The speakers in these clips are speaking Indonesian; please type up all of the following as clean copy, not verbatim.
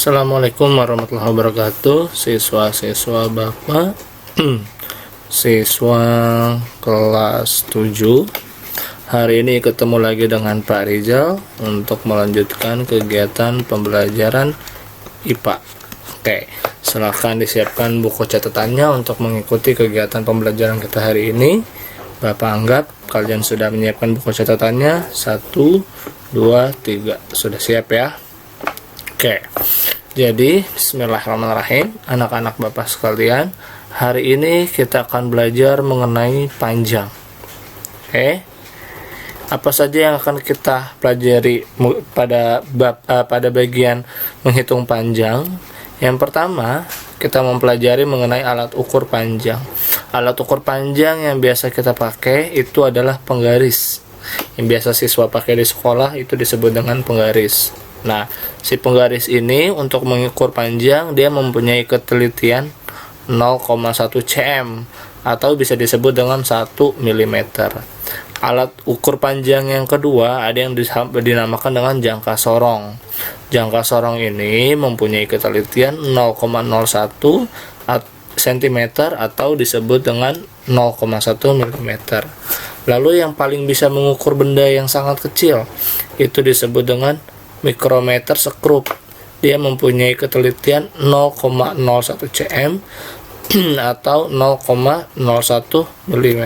Assalamualaikum warahmatullahi wabarakatuh, siswa-siswa Bapak, siswa kelas 7. Hari ini ketemu lagi dengan Pak Rizal untuk melanjutkan kegiatan pembelajaran IPA. Oke, silahkan disiapkan buku catatannya untuk mengikuti kegiatan pembelajaran kita hari ini. Bapak anggap kalian sudah menyiapkan buku catatannya. 1, 2, 3. Sudah siap ya? Oke, jadi bismillahirrahmanirrahim, anak-anak Bapak sekalian, hari ini kita akan belajar mengenai panjang. Oke, apa saja yang akan kita pelajari pada bagian menghitung panjang? Yang pertama, kita mempelajari mengenai alat ukur panjang. Alat ukur panjang yang biasa kita pakai itu adalah penggaris. Yang biasa siswa pakai di sekolah itu disebut dengan penggaris. Nah, si penggaris ini untuk mengukur panjang dia mempunyai ketelitian 0,1 cm atau bisa disebut dengan 1 mm. Alat ukur panjang yang kedua ada yang dinamakan dengan jangka sorong. Jangka sorong ini mempunyai ketelitian 0,01 cm atau disebut dengan 0,1 mm. Lalu yang paling bisa mengukur benda yang sangat kecil itu disebut dengan mikrometer sekrup. Dia mempunyai ketelitian 0,01 cm atau 0,01 mm,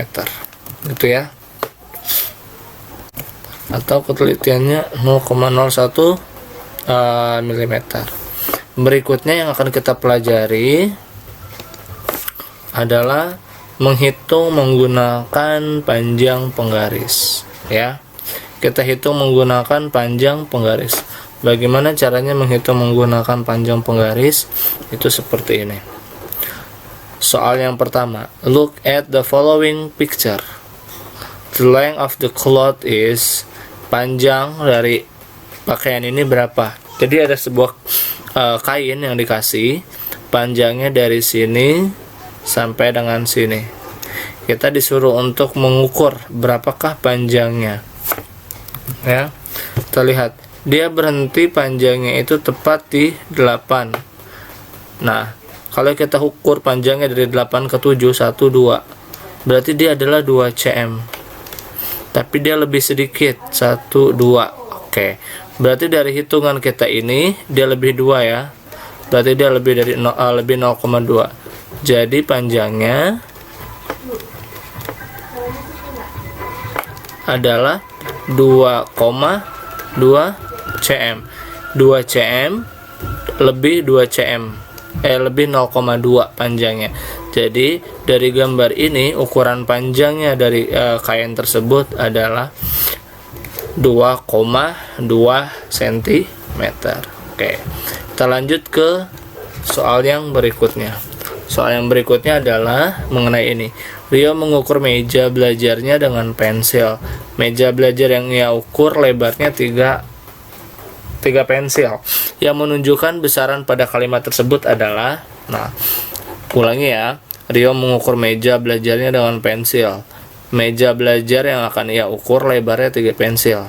gitu ya, atau ketelitiannya 0,01 mm. Berikutnya yang akan kita pelajari adalah menghitung menggunakan panjang penggaris, ya. Kita hitung menggunakan panjang penggaris. Bagaimana caranya menghitung menggunakan panjang penggaris? Itu seperti ini. Soal yang pertama, look at the following picture. The length of the cloth is, panjang dari pakaian ini berapa? Jadi ada sebuah kain yang dikasih, panjangnya dari sini sampai dengan sini. Kita disuruh untuk mengukur berapakah panjangnya. Ya, kita lihat dia berhenti panjangnya itu tepat di 8. Nah, kalau kita ukur panjangnya dari 8 ke 7, 1, 2, berarti dia adalah 2 cm. Tapi dia lebih sedikit, 1, 2. Oke, berarti dari hitungan kita ini dia lebih 2 ya. Berarti dia lebih dari lebih 0,2. Jadi panjangnya adalah 2,2 cm. 2 cm lebih 2 cm, lebih 0,2 panjangnya. Jadi dari gambar ini ukuran panjangnya dari kain tersebut adalah 2,2 cm. Oke, kita lanjut ke soal yang berikutnya. Soal yang berikutnya adalah mengenai ini. Rio mengukur meja belajarnya dengan pensil. Meja belajar yang ia ukur lebarnya 3 pensil. Yang menunjukkan besaran pada kalimat tersebut adalah, nah, ulangi ya. Rio mengukur meja belajarnya dengan pensil. Meja belajar yang akan ia ukur lebarnya 3 pensil.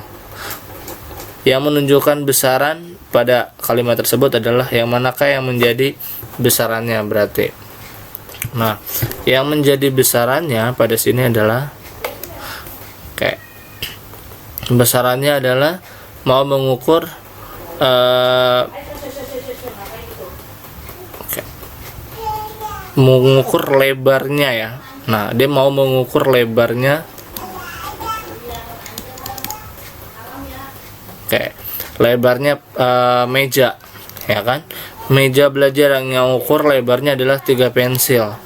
Yang menunjukkan besaran pada kalimat tersebut adalah yang manakah yang menjadi besarannya berarti. Nah, yang menjadi besarannya pada sini adalah besarannya adalah mau mengukur mengukur lebarnya ya. Nah, dia mau mengukur lebarnya. Lebarnya meja, ya kan? Meja belajar yang ukur lebarnya adalah 3 pensil.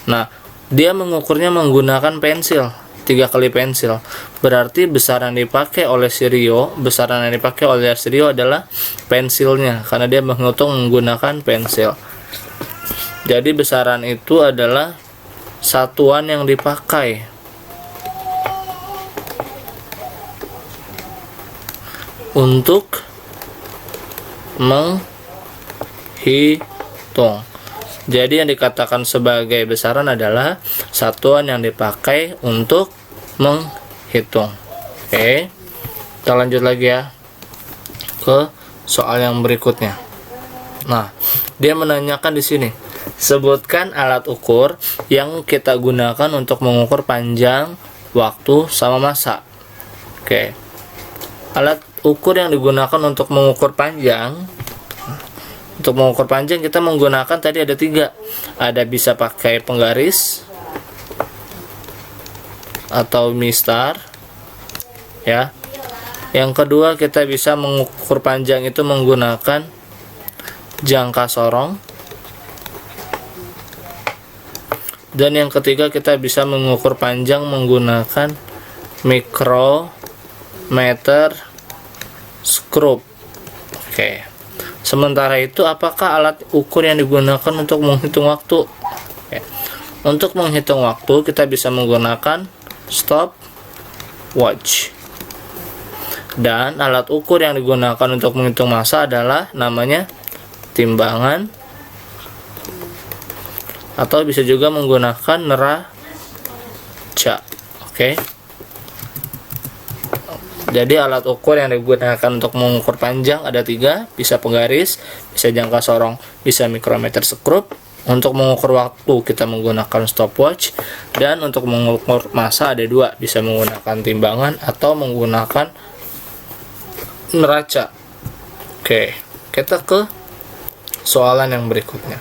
Nah, dia mengukurnya menggunakan pensil, 3 kali pensil. Berarti besaran dipakai oleh Rio adalah pensilnya, karena dia menghitung menggunakan pensil. Jadi besaran itu adalah satuan yang dipakai untuk menghitung. Jadi yang dikatakan sebagai besaran adalah satuan yang dipakai untuk menghitung. Oke, kita lanjut lagi ya ke soal yang berikutnya. Nah, dia menanyakan di sini, sebutkan alat ukur yang kita gunakan untuk mengukur panjang, waktu, sama massa. Oke. Alat ukur yang digunakan untuk mengukur panjang. Untuk mengukur panjang kita menggunakan tadi ada 3. Ada bisa pakai penggaris atau mistar, ya. Yang kedua, kita bisa mengukur panjang itu menggunakan jangka sorong. Dan yang ketiga, kita bisa mengukur panjang menggunakan mikrometer skrup. Oke. Sementara itu, apakah alat ukur yang digunakan untuk menghitung waktu? Oke. Untuk menghitung waktu, kita bisa menggunakan stopwatch. Dan alat ukur yang digunakan untuk menghitung massa adalah namanya timbangan, atau bisa juga menggunakan neraca. Oke. Jadi alat ukur yang digunakan untuk mengukur panjang ada 3, bisa penggaris, bisa jangka sorong, bisa mikrometer skrup. Untuk mengukur waktu kita menggunakan stopwatch, dan untuk mengukur massa ada 2, bisa menggunakan timbangan atau menggunakan neraca. Oke, kita ke soalan yang berikutnya.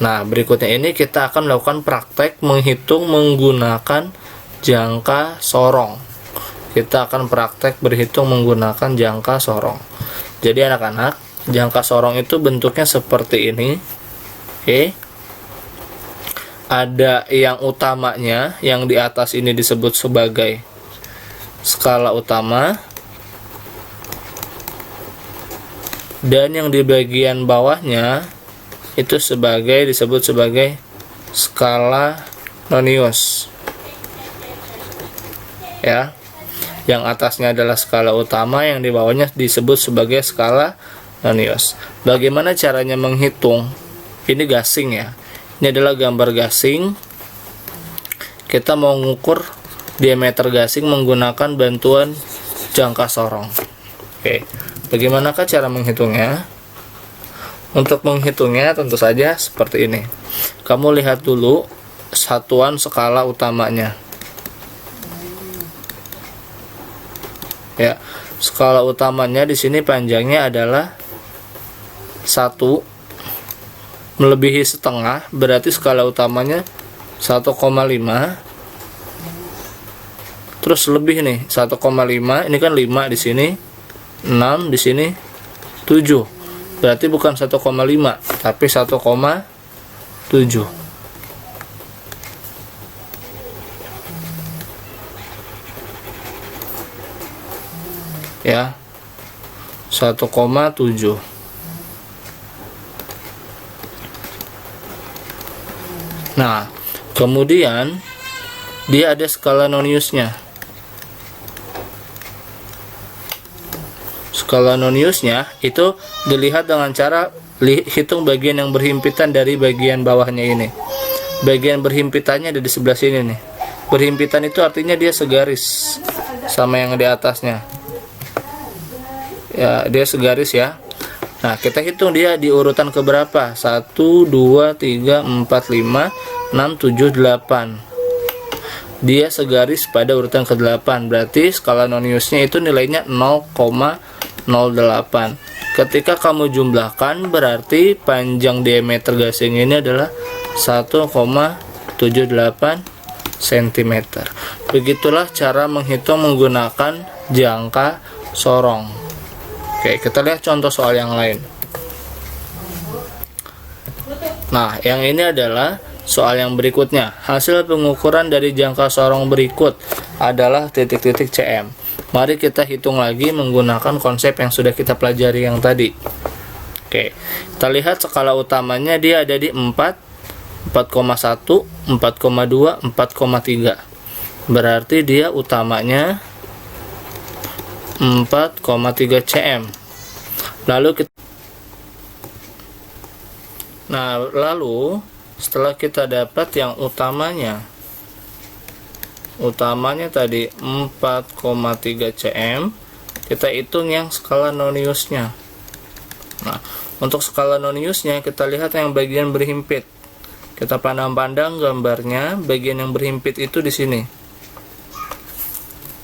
Nah, berikutnya ini kita akan melakukan praktek menghitung menggunakan jangka sorong. Kita akan praktek berhitung menggunakan jangka sorong. Jadi anak-anak, jangka sorong itu bentuknya seperti ini. Oke. Ada yang utamanya, yang di atas ini disebut sebagai skala utama, dan yang di bagian bawahnya itu disebut sebagai skala nonius, ya. Yang atasnya adalah skala utama, yang di bawahnya disebut sebagai skala nonius. Bagaimana caranya menghitung? Ini gasing, ya. Ini adalah gambar gasing. Kita mau mengukur diameter gasing menggunakan bantuan jangka sorong. Oke. Bagaimanakah cara menghitungnya? Untuk menghitungnya tentu saja seperti ini. Kamu lihat dulu satuan skala utamanya. Ya, skala utamanya di sini panjangnya adalah 1 melebihi setengah, berarti skala utamanya 1,5. Terus lebih nih, 1,5, ini kan 5 di sini. 6 di sini, 7. Berarti bukan 1,5 tapi 1,7. Ya. 1,7. Nah, kemudian dia ada skala noniusnya. Skala noniusnya itu dilihat dengan cara hitung bagian yang berhimpitan dari bagian bawahnya ini. Bagian berhimpitannya ada di sebelah sini nih. Berhimpitan itu artinya dia segaris sama yang di atasnya. Ya, dia segaris, ya. Nah, kita hitung dia di urutan keberapa? 1, 2, 3, 4, 5, 6, 7, 8. Dia segaris pada urutan ke-8. Berarti skala noniusnya itu nilainya 0,08. Ketika kamu jumlahkan, berarti panjang diameter gasing ini adalah 1,78 cm. Begitulah cara menghitung menggunakan jangka sorong. Oke, kita lihat contoh soal yang lain. Nah, yang ini adalah soal yang berikutnya. Hasil pengukuran dari jangka sorong berikut adalah titik-titik cm. Mari kita hitung lagi menggunakan konsep yang sudah kita pelajari yang tadi. Oke, kita lihat skala utamanya dia ada di 4, 4,1, 4,2, 4,3. Berarti dia utamanya 4,3 cm. Lalu setelah kita dapat yang utamanya tadi 4,3 cm, kita hitung yang skala noniusnya. Nah, Untuk skala noniusnya kita lihat yang bagian berhimpit. Kita pandang-pandang gambarnya, bagian yang berhimpit itu di sini.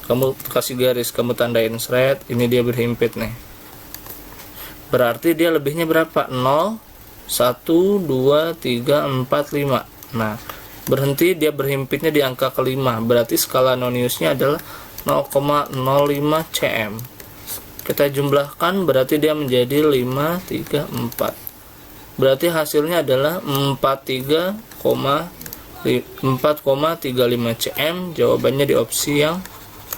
Kamu kasih garis, kamu tandain seret, ini dia berhimpit nih. Berarti dia lebihnya berapa? 0, 1, 2, 3, 4, 5. Nah, berhenti dia berhimpitnya di angka kelima. Berarti skala noniusnya adalah 0,05 cm. Kita jumlahkan, berarti dia menjadi 5, 3, 4. Berarti hasilnya adalah 4,35 cm. Jawabannya di opsi yang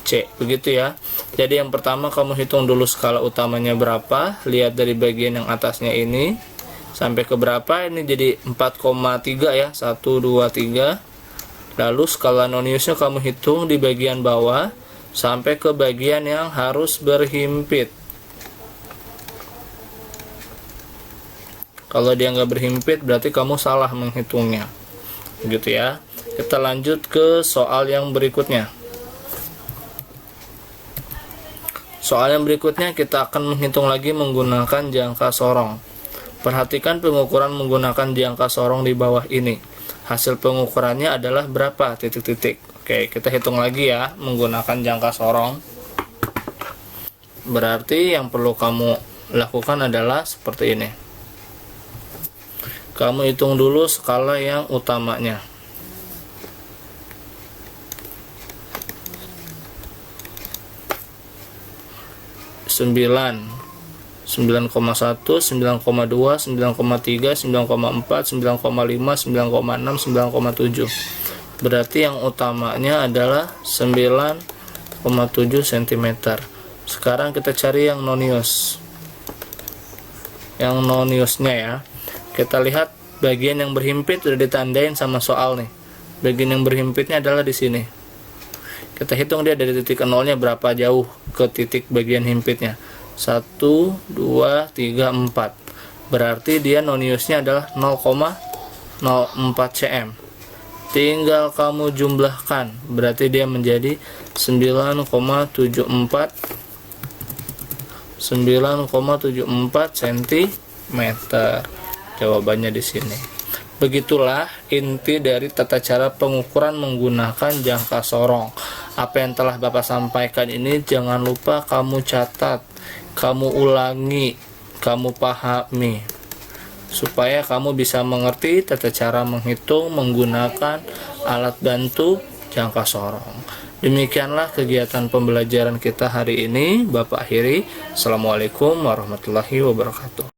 C, begitu ya. Jadi yang pertama kamu hitung dulu skala utamanya berapa, lihat dari bagian yang atasnya ini sampai ke berapa, ini jadi 4,3 ya, 1, 2, 3. Lalu skala noniusnya kamu hitung di bagian bawah sampai ke bagian yang harus berhimpit. Kalau dia nggak berhimpit berarti kamu salah menghitungnya, begitu ya. Kita lanjut ke soal yang berikutnya. Soal yang berikutnya kita akan menghitung lagi menggunakan jangka sorong. Perhatikan pengukuran menggunakan jangka sorong di bawah ini. Hasil pengukurannya adalah berapa? Titik-titik. Oke, kita hitung lagi ya menggunakan jangka sorong. Berarti yang perlu kamu lakukan adalah seperti ini. Kamu hitung dulu skala yang utamanya. Sembilan, 9,1, 9,2, 9,3, 9,4, 9,5, 9,6, 9,7. Berarti yang utamanya adalah 9,7 cm. Sekarang kita cari yang nonius. Yang noniusnya ya. Kita lihat bagian yang berhimpit sudah ditandain sama soal nih. Bagian yang berhimpitnya adalah di sini. Kita hitung dia dari titik nolnya berapa jauh ke titik bagian himpitnya. 1, 2, 3, 4. Berarti dia noniusnya adalah 0,04 cm. Tinggal kamu jumlahkan. Berarti dia menjadi 9,74 cm. Jawabannya di sini. Begitulah inti dari tata cara pengukuran menggunakan jangka sorong. Apa yang telah Bapak sampaikan ini jangan lupa kamu catat, kamu ulangi, kamu pahami, supaya kamu bisa mengerti tata cara menghitung menggunakan alat bantu jangka sorong. Demikianlah kegiatan pembelajaran kita hari ini. Bapak akhiri. Assalamualaikum warahmatullahi wabarakatuh.